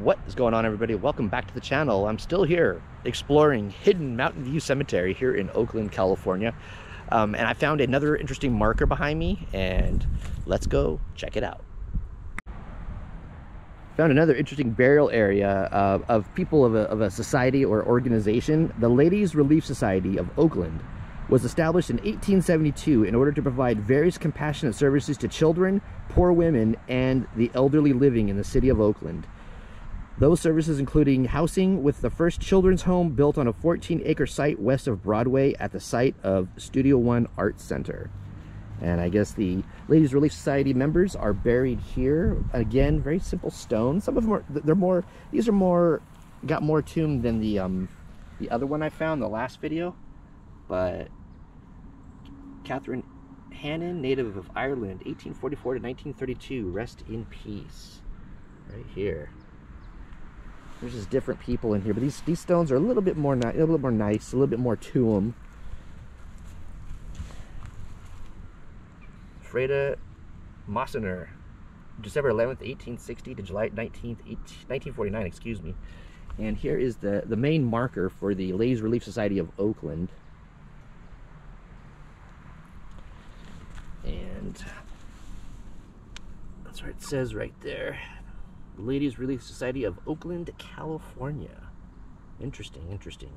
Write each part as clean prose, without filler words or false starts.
What is going on, everybody? Welcome back to the channel. I'm still here exploring hidden Mountain View Cemetery here in Oakland, California. And I found another interesting marker behind me, and let's go check it out. Found another interesting burial area of people of a society or organization. The Ladies Relief Society of Oakland was established in 1872 in order to provide various compassionate services to children, poor women, and the elderly living in the city of Oakland. Those services including housing, with the first children's home built on a 14-acre site west of Broadway at the site of Studio One Arts Center. And I guess the Ladies Relief Society members are buried here. Again, very simple stones. Some of them are, these are more, got more tomb than the other one I found, the last video. But Catherine Hannon, native of Ireland, 1844 to 1932, rest in peace. Right here. There's just different people in here, but these stones are a little bit more nice, a little bit more to them. Freda Mossener, December 11th, 1860 to July 19th, 1949, excuse me. And here is the main marker for the Ladies Relief Society of Oakland. And that's what it says right there. Ladies Relief Society of Oakland, California. Interesting, interesting.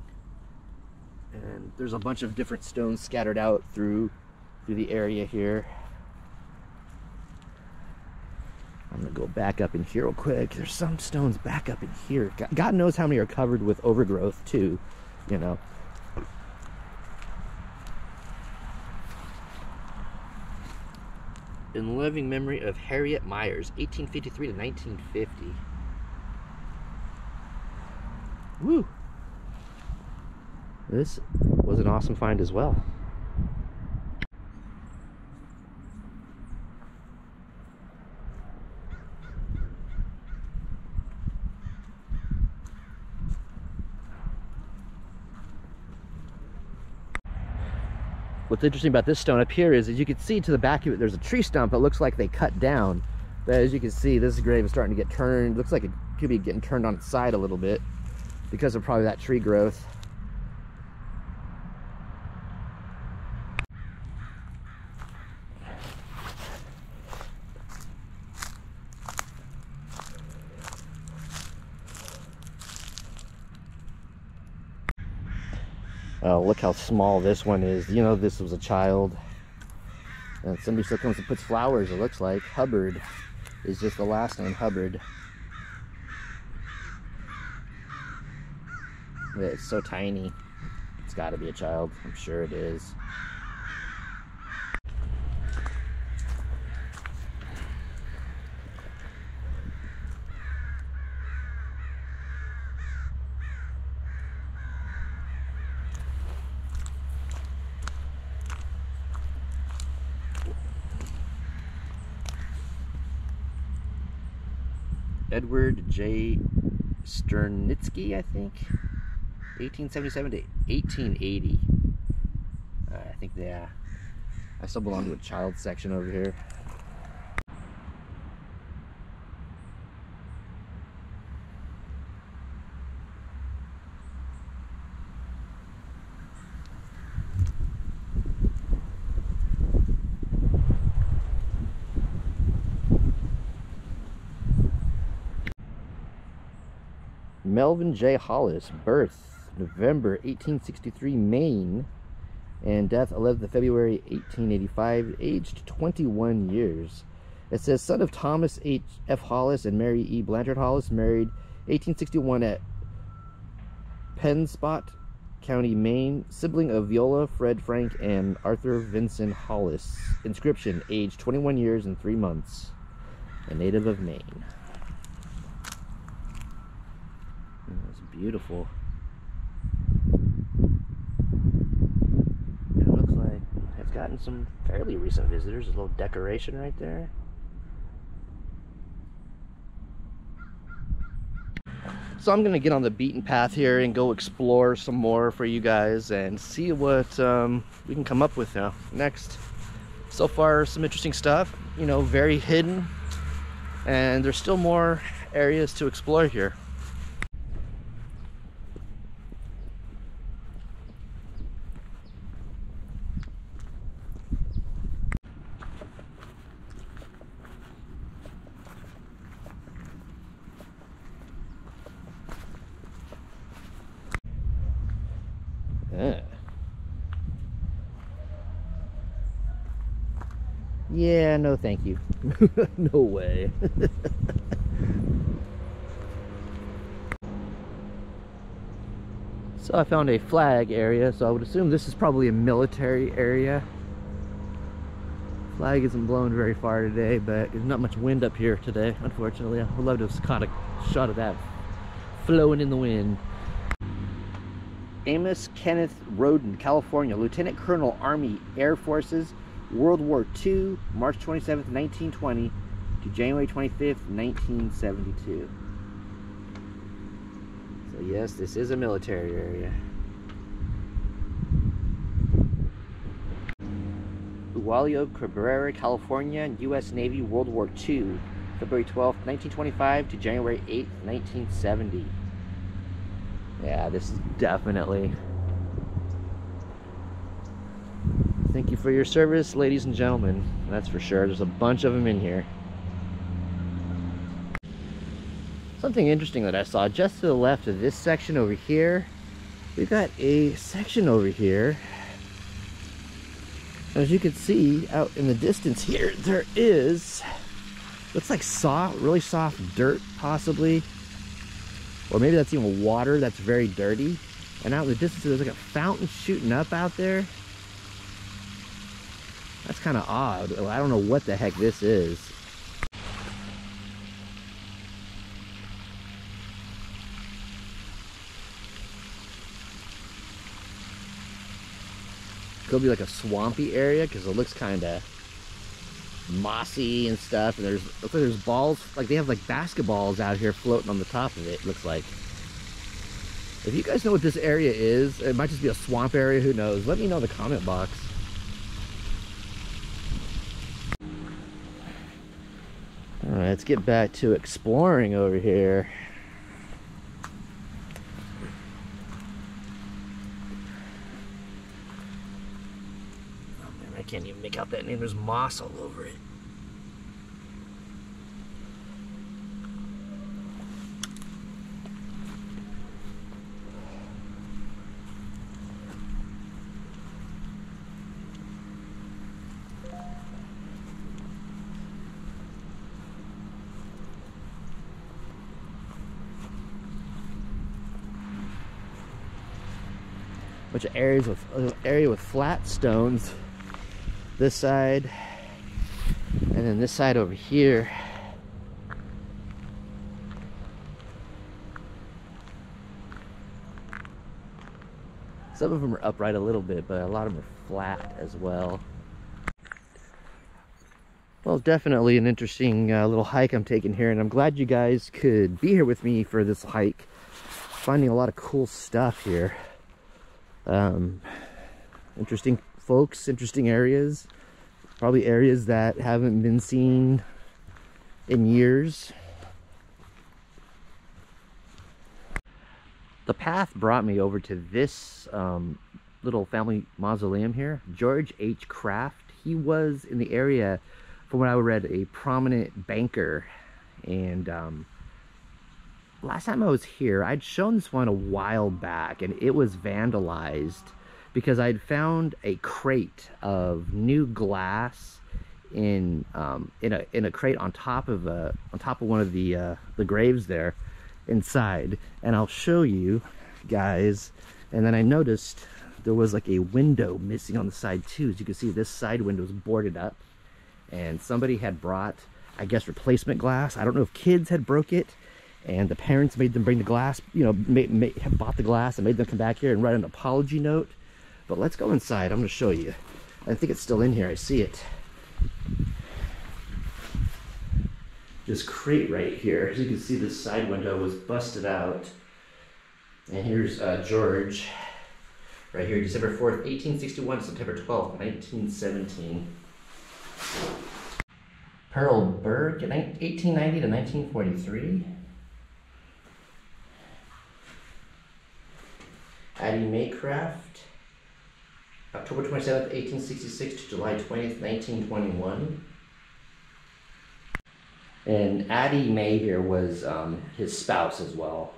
And there's a bunch of different stones scattered out through the area here. I'm gonna go back up in here real quick. There's some stones back up in here. God knows how many are covered with overgrowth too, you know. In loving memory of Harriet Myers, 1853 to 1950. Woo! This was an awesome find as well. What's interesting about this stone up here is, as you can see to the back of it, there's a tree stump that looks like they cut down. But as you can see, this grave is starting to get turned. Looks like it could be getting turned on its side a little bit because of probably that tree growth. Oh, look how small this one is. You know, this was a child. And somebody still comes and puts flowers, it looks like. Hubbard is just the last name, Hubbard. It's so tiny. It's got to be a child. I'm sure it is. Edward J Sternitzky, I think, 1877 to 1880. I think I still belong to a child section over here. Melvin J. Hollis, birth November 1863, Maine, and death 11th February 1885, aged 21 years. It says son of Thomas H. F. Hollis and Mary E. Blanchard Hollis, married 1861 at Penspot County, Maine, sibling of Viola, Fred Frank, and Arthur Vincent Hollis. Inscription, age 21 years and 3 months, a native of Maine. It's beautiful. It looks like it's gotten some fairly recent visitors. A little decoration right there. So I'm gonna get on the beaten path here and go explore some more for you guys and see what we can come up with now next. So far, some interesting stuff, you know, very hidden, and there's still more areas to explore here. Yeah, no thank you. No way. So I found a flag area, so I would assume this is probably a military area. Flag isn't blown very far today, but there's not much wind up here today, unfortunately. I would love to have caught a shot of that flowing in the wind. Amos Kenneth Roden, California, Lieutenant Colonel, Army, Air Forces, World War II, March 27th, 1920 to January 25th, 1972. So yes, this is a military area. Uwaldo Cabrera, California, U.S. Navy, World War II, February 12th, 1925 to January 8th, 1970. Yeah, this is definitely... Thank you for your service, ladies and gentlemen. That's for sure. There's a bunch of them in here. Something interesting that I saw just to the left of this section over here, we've got a section over here. As you can see out in the distance here, there is, looks like soft, really soft dirt possibly. Or maybe that's even water that's very dirty. And out in the distance there's like a fountain shooting up out there. That's kind of odd. I don't know what the heck this is. Could be like a swampy area because it looks kind of mossy and stuff. And looks like there's balls, like they have like basketballs out here floating on the top of it, looks like. If you guys know what this area is, it might just be a swamp area, who knows? Let me know in the comment box. Alright, let's get back to exploring over here. Oh man, I can't even make out that name. There's moss all over it. Bunch of areas with area with flat stones this side, and then this side over here. Some of them are upright a little bit, but a lot of them are flat as well. Well, definitely an interesting little hike I'm taking here, and I'm glad you guys could be here with me for this hike. Finding a lot of cool stuff here. Interesting folks, interesting areas, probably areas that haven't been seen in years. The path brought me over to this little family mausoleum here. George H. Kraft. He was in the area, from what I read, a prominent banker. And last time I was here, I'd shown this one a while back, and it was vandalized because I'd found a crate of new glass in a crate on top of one of the graves there inside. And I'll show you guys. And then I noticed there was like a window missing on the side too. As you can see, this side window is boarded up, and somebody had brought, I guess, replacement glass. I don't know if kids had broke it, and the parents made them bring the glass, you know, bought the glass and made them come back here and write an apology note. But let's go inside. I'm going to show you. I think it's still in here. I see it. This crate right here. As you can see, this side window was busted out. And here's George right here, December 4th, 1861 to September 12th, 1917. Pearl Berg, 1890 to 1943. Addie Maycraft, October 27th, 1866 to July 20th, 1921. And Addie May here was his spouse as well.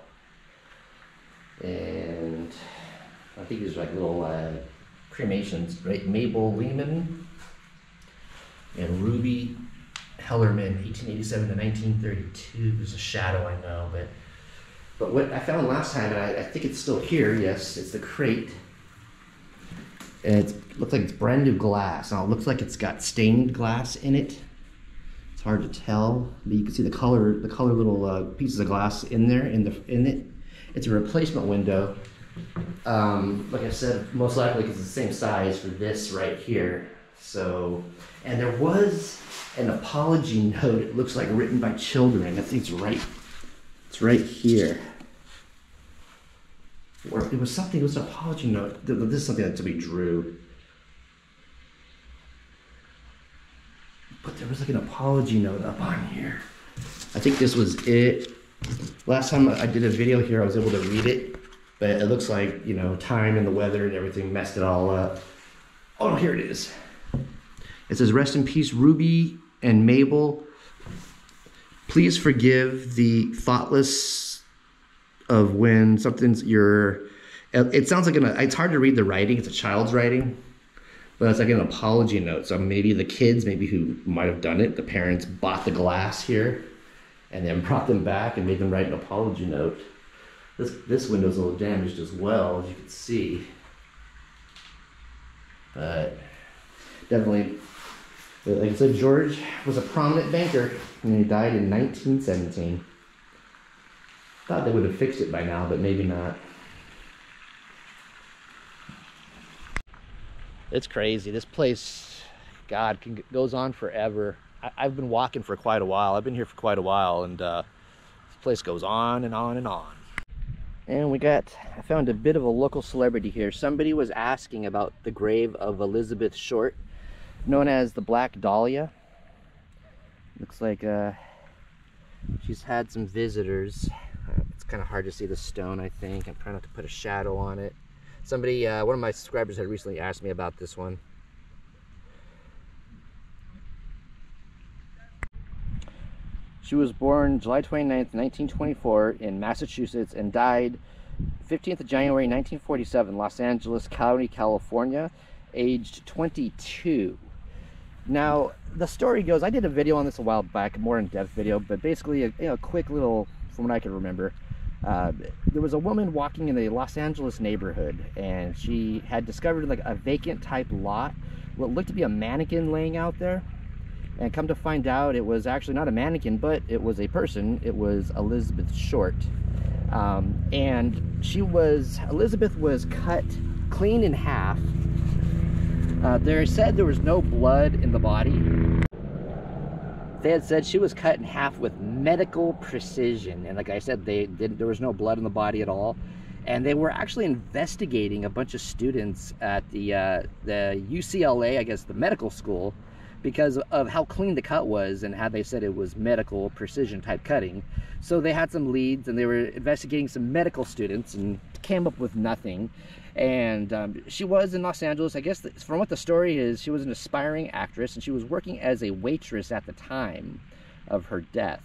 And I think these are like little cremations, right? Mabel Lehman and Ruby Hellerman, 1887 to 1932. There's a shadow, I know, but what I found last time, and I think it's still here, yes, it's the crate. And it looks like it's brand new glass. Now it looks like it's got stained glass in it. It's hard to tell, but you can see the color little pieces of glass in there, in it. It's a replacement window. Like I said, most likely because it's the same size for this right here. So, and there was an apology note, it looks like written by children. I think it's right here. Or it was something, it was an apology note. This is something that somebody drew. But there was like an apology note up on here. I think this was it. Last time I did a video here, I was able to read it, but it looks like, you know, time and the weather and everything messed it all up. Oh, here it is. It says, "Rest in peace, Ruby and Mabel. Please forgive the thoughtless of when something's your." It sounds like it's hard to read the writing. It's a child's writing, but it's like an apology note. So maybe the kids, maybe who might have done it, the parents bought the glass here and then brought them back and made them write an apology note. This window's a little damaged as well, as you can see. But definitely, like I said, George was a prominent banker and he died in 1917. Thought they would have fixed it by now, but maybe not. It's crazy. This place, God, goes on forever. I've been walking for quite a while. I've been here for quite a while, and this place goes on and on and on. And I found a bit of a local celebrity here. Somebody was asking about the grave of Elizabeth Short, known as the Black Dahlia. Looks like she's had some visitors. It's kind of hard to see the stone, I think. I'm trying not to put a shadow on it. Somebody, one of my subscribers had recently asked me about this one. She was born July 29th, 1924 in Massachusetts and died 15th of January, 1947, Los Angeles County, California, aged 22. Now, the story goes, I did a video on this a while back, a more in-depth video, but basically a quick little, from what I can remember, there was a woman walking in a Los Angeles neighborhood, and she had discovered like a vacant type lot, what looked to be a mannequin laying out there. And come to find out, it was actually not a mannequin, but it was a person. It was Elizabeth Short. And Elizabeth was cut clean in half. They said there was no blood in the body. They had said she was cut in half with medical precision. And like I said, there was no blood in the body at all. And they were actually investigating a bunch of students at the UCLA, I guess the medical school, because of how clean the cut was and how they said it was medical precision type cutting. So they had some leads and they were investigating some medical students and came up with nothing. And she was in Los Angeles. I guess from what the story is, she was an aspiring actress and she was working as a waitress at the time of her death.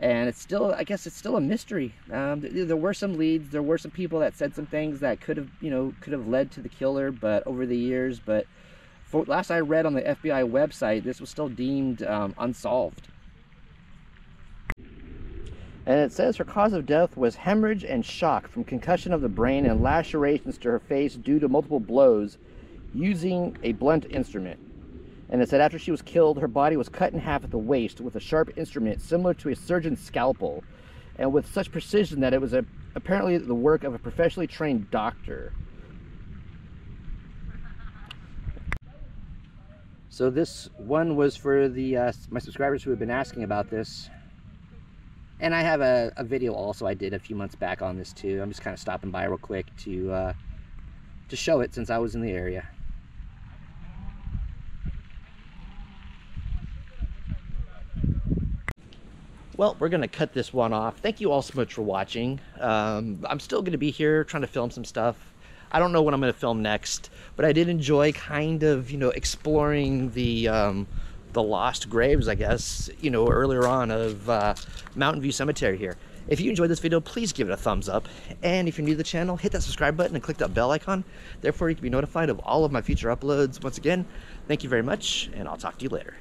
And it's still, I guess it's still a mystery. There were some leads, there were some people that said some things that could have led to the killer, but over the years, but last I read on the FBI website, this was still deemed unsolved. And it says her cause of death was hemorrhage and shock from concussion of the brain and lacerations to her face due to multiple blows using a blunt instrument. And it said after she was killed, her body was cut in half at the waist with a sharp instrument similar to a surgeon's scalpel, and with such precision that it was apparently the work of a professionally trained doctor. So this one was for my subscribers who have been asking about this. And I have a video also I did a few months back on this too. I'm just kind of stopping by real quick to show it since I was in the area. Well, we're going to cut this one off. Thank you all so much for watching. I'm still going to be here trying to film some stuff. I don't know what I'm going to film next, but I did enjoy kind of, you know, exploring the lost graves, I guess, you know, earlier on of Mountain View Cemetery here. If you enjoyed this video, please give it a thumbs up. And if you're new to the channel, hit that subscribe button and click that bell icon. Therefore, you can be notified of all of my future uploads. Once again, thank you very much, and I'll talk to you later.